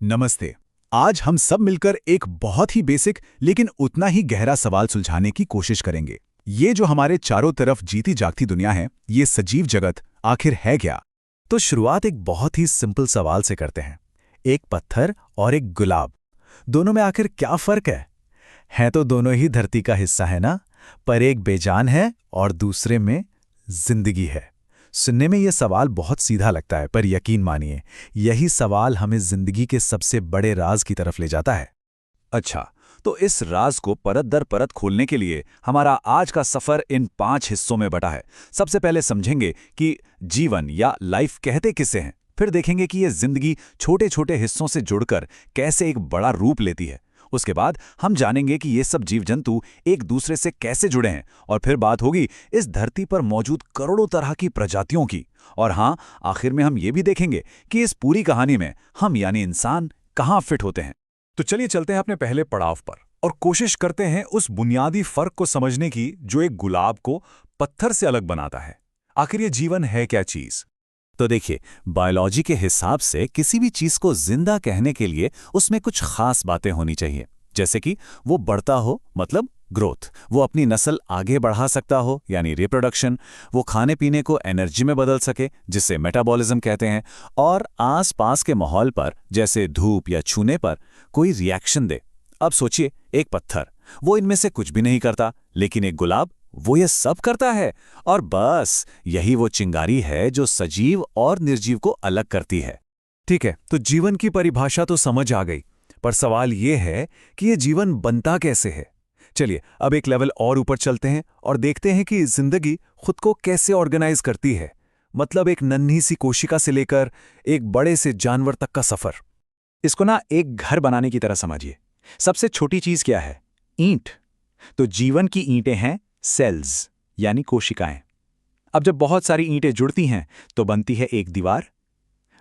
नमस्ते। आज हम सब मिलकर एक बहुत ही बेसिक लेकिन उतना ही गहरा सवाल सुलझाने की कोशिश करेंगे। ये जो हमारे चारों तरफ जीती जागती दुनिया है, ये सजीव जगत आखिर है क्या? तो शुरुआत एक बहुत ही सिंपल सवाल से करते हैं। एक पत्थर और एक गुलाब, दोनों में आखिर क्या फर्क है? हैं तो दोनों ही धरती का हिस्सा है ना, पर एक बेजान है और दूसरे में जिंदगी है। सुनने में यह सवाल बहुत सीधा लगता है, पर यकीन मानिए, यही सवाल हमें जिंदगी के सबसे बड़े राज की तरफ ले जाता है। अच्छा, तो इस राज को परत दर परत खोलने के लिए हमारा आज का सफर इन 5 हिस्सों में बटा है। सबसे पहले समझेंगे कि जीवन या लाइफ कहते किसे हैं। फिर देखेंगे कि ये जिंदगी छोटे छोटे हिस्सों से जुड़कर कैसे एक बड़ा रूप लेती है। उसके बाद हम जानेंगे कि ये सब जीव जंतु एक दूसरे से कैसे जुड़े हैं। और फिर बात होगी इस धरती पर मौजूद करोड़ों तरह की प्रजातियों की। और हाँ, आखिर में हम ये भी देखेंगे कि इस पूरी कहानी में हम यानी इंसान कहाँ फिट होते हैं। तो चलिए चलते हैं अपने पहले पड़ाव पर और कोशिश करते हैं उस बुनियादी फर्क को समझने की जो एक गुलाब को पत्थर से अलग बनाता है। आखिर ये जीवन है क्या चीज? तो देखिए, बायोलॉजी के हिसाब से किसी भी चीज को जिंदा कहने के लिए उसमें कुछ खास बातें होनी चाहिए। जैसे कि वो बढ़ता हो, मतलब ग्रोथ, वो अपनी नस्ल आगे बढ़ा सकता हो यानी रिप्रोडक्शन, वो खाने पीने को एनर्जी में बदल सके जिसे मेटाबॉलिज्म कहते हैं, और आसपास के माहौल पर जैसे धूप या छूने पर कोई रिएक्शन दे। अब सोचिए, एक पत्थर, वो इनमें से कुछ भी नहीं करता, लेकिन एक गुलाब, वो ये सब करता है। और बस यही वो चिंगारी है जो सजीव और निर्जीव को अलग करती है। ठीक है, तो जीवन की परिभाषा तो समझ आ गई, पर सवाल ये है कि ये जीवन बनता कैसे है। चलिए अब एक लेवल और ऊपर चलते हैं और देखते हैं कि जिंदगी खुद को कैसे ऑर्गेनाइज करती है। मतलब एक नन्ही सी कोशिका से लेकर एक बड़े से जानवर तक का सफर। इसको ना एक घर बनाने की तरह समझिए। सबसे छोटी चीज क्या है? ईंट। तो जीवन की ईंटें हैं सेल्स यानी कोशिकाएं। अब जब बहुत सारी ईंटें जुड़ती हैं तो बनती है एक दीवार।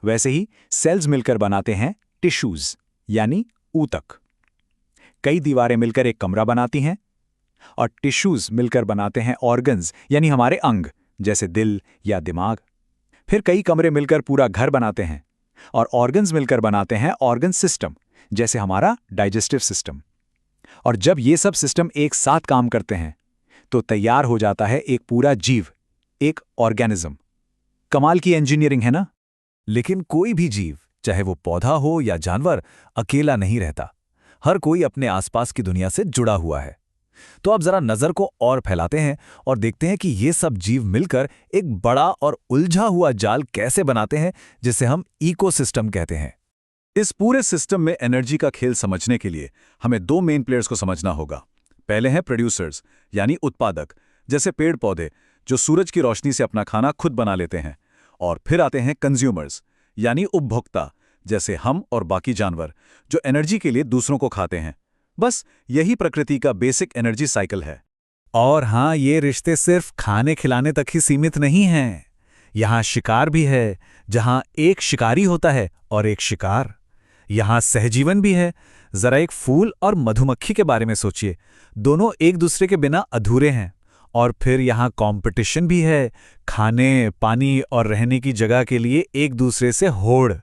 वैसे ही सेल्स मिलकर बनाते हैं टिश्यूज यानी ऊतक। कई दीवारें मिलकर एक कमरा बनाती हैं और टिश्यूज मिलकर बनाते हैं ऑर्गन्स यानी हमारे अंग, जैसे दिल या दिमाग। फिर कई कमरे मिलकर पूरा घर बनाते हैं और ऑर्गन्स मिलकर बनाते हैं ऑर्गन सिस्टम, जैसे हमारा डाइजेस्टिव सिस्टम। और जब ये सब सिस्टम एक साथ काम करते हैं तो तैयार हो जाता है एक पूरा जीव, एक ऑर्गेनिज्म। कमाल की इंजीनियरिंग है ना? लेकिन कोई भी जीव, चाहे वो पौधा हो या जानवर, अकेला नहीं रहता। हर कोई अपने आसपास की दुनिया से जुड़ा हुआ है। तो अब जरा नजर को और फैलाते हैं और देखते हैं कि ये सब जीव मिलकर एक बड़ा और उलझा हुआ जाल कैसे बनाते हैं, जिसे हम इकोसिस्टम कहते हैं। इस पूरे सिस्टम में एनर्जी का खेल समझने के लिए हमें 2 मेन प्लेयर्स को समझना होगा। पहले हैं प्रोड्यूसर्स यानी उत्पादक, जैसे पेड़ पौधे जो सूरज की रोशनी से अपना खाना खुद बना लेते हैं। और फिर आते हैं कंज्यूमर्स यानी उपभोक्ता, जैसे हम और बाकी जानवर जो एनर्जी के लिए दूसरों को खाते हैं। बस यही प्रकृति का बेसिक एनर्जी साइकिल है। और हाँ, ये रिश्ते सिर्फ खाने खिलाने तक ही सीमित नहीं हैं। यहाँ शिकार भी है, जहाँ एक शिकारी होता है और एक शिकार। यहाँ सहजीवन भी है। जरा एक फूल और मधुमक्खी के बारे में सोचिए, दोनों एक दूसरे के बिना अधूरे हैं। और फिर यहाँ कंपटीशन भी है, खाने, पानी और रहने की जगह के लिए एक दूसरे से होड़।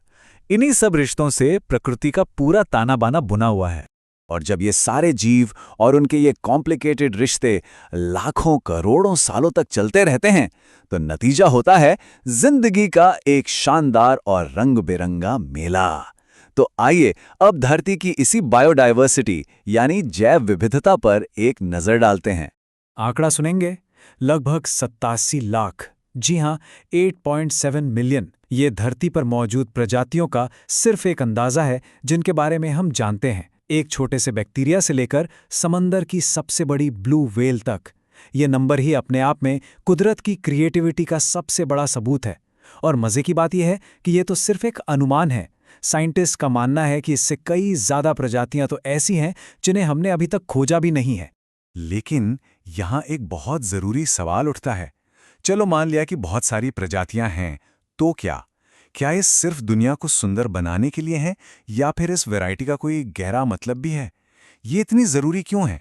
इन्हीं सब रिश्तों से प्रकृति का पूरा ताना बाना बुना हुआ है। और जब ये सारे जीव और उनके ये कॉम्प्लिकेटेड रिश्ते लाखों करोड़ों सालों तक चलते रहते हैं तो नतीजा होता है जिंदगी का एक शानदार और रंग बिरंगा मेला। तो आइए अब धरती की इसी बायोडायवर्सिटी यानी जैव विविधता पर एक नजर डालते हैं। आंकड़ा सुनेंगे, लगभग 87 लाख, जी हाँ 8.7 मिलियन। ये धरती पर मौजूद प्रजातियों का सिर्फ एक अंदाजा है जिनके बारे में हम जानते हैं। एक छोटे से बैक्टीरिया से लेकर समंदर की सबसे बड़ी ब्लू व्हेल तक। ये नंबर ही अपने आप में कुदरत की क्रिएटिविटी का सबसे बड़ा सबूत है। और मजे की बात यह है कि ये तो सिर्फ एक अनुमान है। साइंटिस्ट का मानना है कि इससे कई ज्यादा प्रजातियां तो ऐसी हैं जिन्हें हमने अभी तक खोजा भी नहीं है। लेकिन यहाँ एक बहुत जरूरी सवाल उठता है। चलो मान लिया कि बहुत सारी प्रजातियां हैं, तो क्या ये सिर्फ दुनिया को सुंदर बनाने के लिए है या फिर इस वैरायटी का कोई गहरा मतलब भी है? ये इतनी जरूरी क्यों है?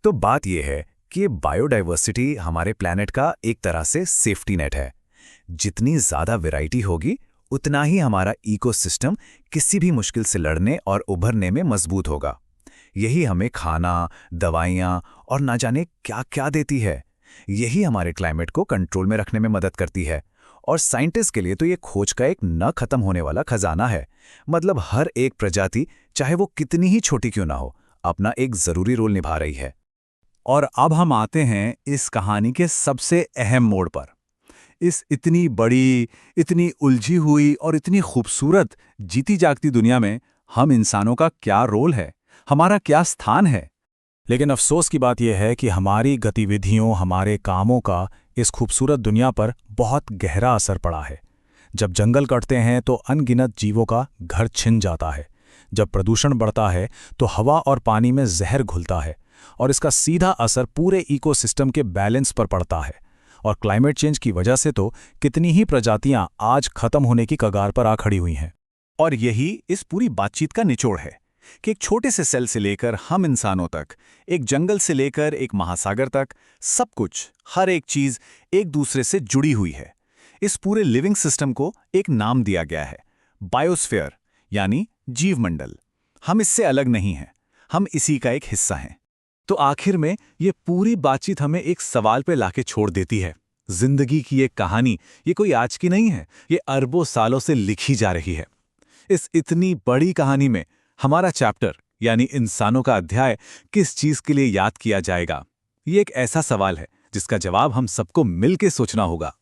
तो बात यह है कि बायोडायवर्सिटी हमारे प्लैनेट का एक तरह से सेफ्टी नेट है। जितनी ज्यादा वैरायटी होगी, उतना ही हमारा इकोसिस्टम किसी भी मुश्किल से लड़ने और उभरने में मजबूत होगा। यही हमें खाना, दवाइयाँ और ना जाने क्या क्या देती है। यही हमारे क्लाइमेट को कंट्रोल में रखने में मदद करती है। और साइंटिस्ट के लिए तो ये खोज का एक न खत्म होने वाला खजाना है। मतलब हर एक प्रजाति, चाहे वो कितनी ही छोटी क्यों ना हो, अपना एक जरूरी रोल निभा रही है। और अब हम आते हैं इस कहानी के सबसे अहम मोड़ पर। इस इतनी बड़ी, इतनी उलझी हुई और इतनी खूबसूरत जीती जागती दुनिया में हम इंसानों का क्या रोल है, हमारा क्या स्थान है? लेकिन अफसोस की बात यह है कि हमारी गतिविधियों, हमारे कामों का इस खूबसूरत दुनिया पर बहुत गहरा असर पड़ा है। जब जंगल कटते हैं तो अनगिनत जीवों का घर छिन जाता है। जब प्रदूषण बढ़ता है तो हवा और पानी में जहर घुलता है, और इसका सीधा असर पूरे इकोसिस्टम के बैलेंस पर पड़ता है। और क्लाइमेट चेंज की वजह से तो कितनी ही प्रजातियां आज खत्म होने की कगार पर आ खड़ी हुई हैं। और यही इस पूरी बातचीत का निचोड़ है कि एक छोटे से सेल से लेकर हम इंसानों तक, एक जंगल से लेकर एक महासागर तक, सब कुछ, हर एक चीज एक दूसरे से जुड़ी हुई है। इस पूरे लिविंग सिस्टम को एक नाम दिया गया है, बायोस्फीयर, यानी जीवमंडल। हम इससे अलग नहीं हैं, हम इसी का एक हिस्सा हैं। तो आखिर में ये पूरी बातचीत हमें एक सवाल पे लाके छोड़ देती है। जिंदगी की ये कहानी, ये कोई आज की नहीं है, ये अरबों सालों से लिखी जा रही है। इस इतनी बड़ी कहानी में हमारा चैप्टर, यानी इंसानों का अध्याय, किस चीज के लिए याद किया जाएगा? ये एक ऐसा सवाल है जिसका जवाब हम सबको मिलकर सोचना होगा।